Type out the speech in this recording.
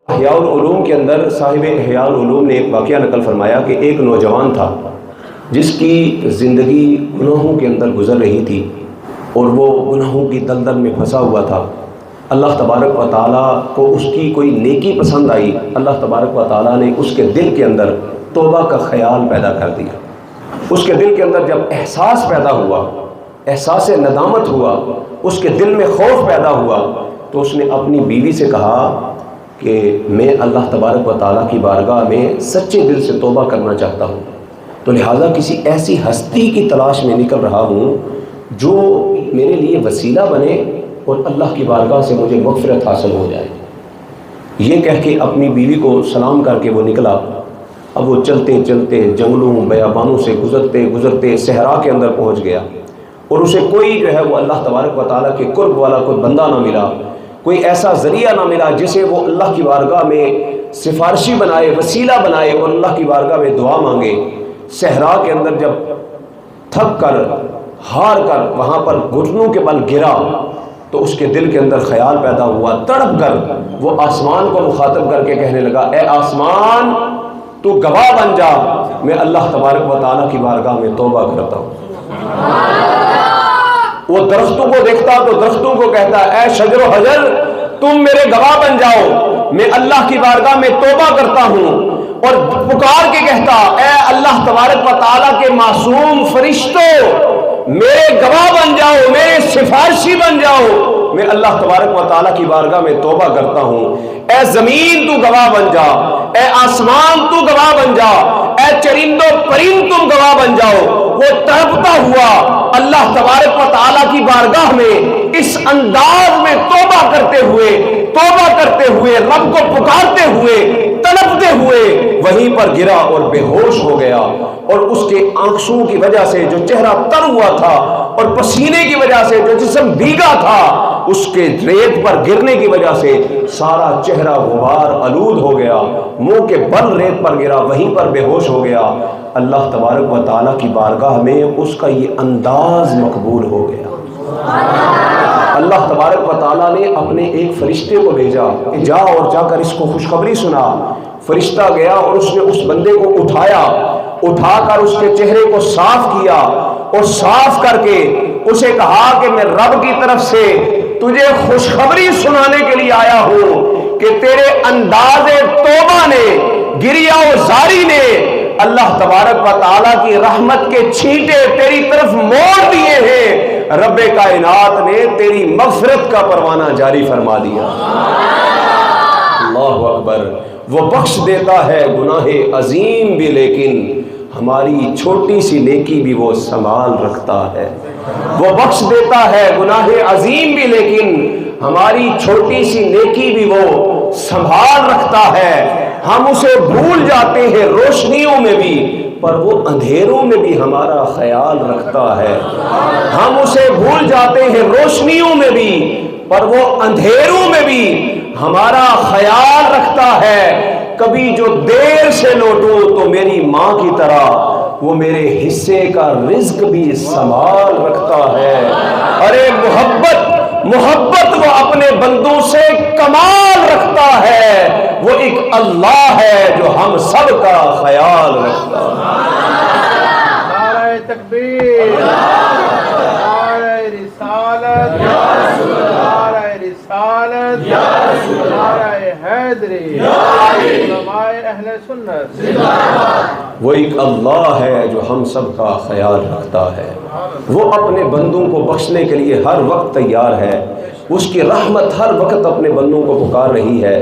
احیاء العلوم کے اندر صاحب احیاء العلوم نے ایک واقعہ نقل فرمایا کہ ایک نوجوان تھا جس کی زندگی گناہوں کے اندر گزر رہی تھی اور وہ گناہوں کی دلدل میں پھنسا ہوا تھا۔ اللہ تبارک و تعالیٰ کو اس کی کوئی نیکی پسند آئی، اللہ تبارک و تعالیٰ نے اس کے دل کے اندر توبہ کا خیال پیدا کر دیا۔ اس کے دل کے اندر جب احساس پیدا ہوا، احساس ندامت ہوا، اس کے دل میں خوف پیدا ہوا، تو اس نے اپنی بیوی سے کہا کہ میں اللہ تبارک و تعالیٰ کی بارگاہ میں سچے دل سے توبہ کرنا چاہتا ہوں، تو لہٰذا کسی ایسی ہستی کی تلاش میں نکل رہا ہوں جو میرے لیے وسیلہ بنے اور اللہ کی بارگاہ سے مجھے مغفرت حاصل ہو جائے۔ یہ کہہ کے اپنی بیوی کو سلام کر کے وہ نکلا۔ اب وہ چلتے چلتے جنگلوں بیابانوں سے گزرتے گزرتے صحرا کے اندر پہنچ گیا، اور اسے کوئی جو ہے وہ اللہ تبارک و تعالیٰ کے قرب والا کوئی بندہ نہ ملا، کوئی ایسا ذریعہ نہ ملا جسے وہ اللہ کی بارگاہ میں سفارشی بنائے، وسیلہ بنائے اور اللہ کی بارگاہ میں دعا مانگے۔ صحرا کے اندر جب تھک کر ہار کر وہاں پر گھٹنوں کے بل گرا تو اس کے دل کے اندر خیال پیدا ہوا، تڑپ کر وہ آسمان کو مخاطب کر کے کہنے لگا، اے آسمان تو گواہ بن جا، میں اللہ تبارک و تعالیٰ کی بارگاہ میں توبہ کرتا ہوں۔ وہ درختوں کو دیکھتا تو درختوں کو کہتا، اے شجر و حجر تم میرے گواہ بن جاؤ، میں اللہ کی بارگاہ میں توبہ کرتا ہوں۔ اور پکار کے کہتا، اے اللہ تبارک و تعالیٰ کے معصوم فرشتوں میرے گواہ بن جاؤ، میرے سفارشی بن جاؤ، میں اللہ تبارک و تعالیٰ کی بارگاہ میں توبہ کرتا ہوں۔ اے زمین تو گواہ بن جا، اے آسمان تو گواہ بن جا، اے چرند و پرند تم گواہ بن جاؤ۔ وہ تڑپتا ہوا اللہ تبارک و تعالیٰ کی بارگاہ میں اس انداز میں توبہ کرتے ہوئے رب کو پکارتے ہوئے تڑپتے ہوئے وہیں پر گرا اور بے ہوش ہو گیا، اور اس کے آنکھوں کی وجہ سے جو چہرہ تر ہوا تھا اور پسینے کی وجہ سے جو جسم بھیگا تھا، اس کے ریت پر گرنے کی وجہ سے سارا چہرہ غبار آلود ہو گیا، منہ کے بل ریت پر گرا، وہیں پر بے ہوش ہو گیا۔ اللہ تبارک و تعالیٰ کی بارگاہ میں اس کا یہ انداز مقبول ہو گیا۔ اللہ تبارک و تعالیٰ نے اپنے ایک فرشتے کو بھیجا کہ جا اور جا کر اس کو خوشخبری سنا۔ فرشتہ گیا اور اس نے اس بندے کو اٹھا کر اس کے چہرے کو صاف کیا، اور صاف کر کے اسے کہا کہ میں رب کی طرف سے تجھے خوشخبری سنانے کے لیے آیا ہوں کہ تیرے انداز توبہ نے، گریہ و زاری نے اللہ تبارک و تعالیٰ کی رحمت کے چھینٹے تیری طرف موڑ دیے ہیں، رب کائنات نے تیری مغفرت کا پروانہ جاری فرما دیا۔ اللہ اکبر۔ وہ بخش دیتا ہے گناہ عظیم بھی، لیکن ہماری چھوٹی سی نیکی بھی وہ سنبھال رکھتا ہے۔ وہ بخش دیتا ہے گناہ عظیم بھی، لیکن ہماری چھوٹی سی نیکی بھی وہ سنبھال رکھتا ہے۔ ہم اسے بھول جاتے ہیں روشنیوں میں بھی، پر وہ اندھیروں میں بھی ہمارا خیال رکھتا ہے۔ ہم اسے بھول جاتے ہیں روشنیوں میں بھی، پر وہ اندھیروں میں بھی ہمارا خیال رکھتا ہے۔ کبھی جو دیر سے لوٹوں تو میری ماں کی طرح وہ میرے حصے کا رزق بھی سنبھال رکھتا ہے۔ ارے محبت وہ اپنے بندوں سے کمال رکھتا ہے، وہ ایک اللہ ہے جو ہم سب کا خیال رکھتا ہے۔ نعرہ تکبیر، نعرہ رسالت، نعرہ رسالت، نعرہ حیدری، علماء اہل سنت۔ وہ ایک اللہ ہے جو ہم سب کا خیال رکھتا ہے، وہ اپنے بندوں کو بخشنے کے لیے ہر وقت تیار ہے، اس کی رحمت ہر وقت اپنے بندوں کو پکار رہی ہے۔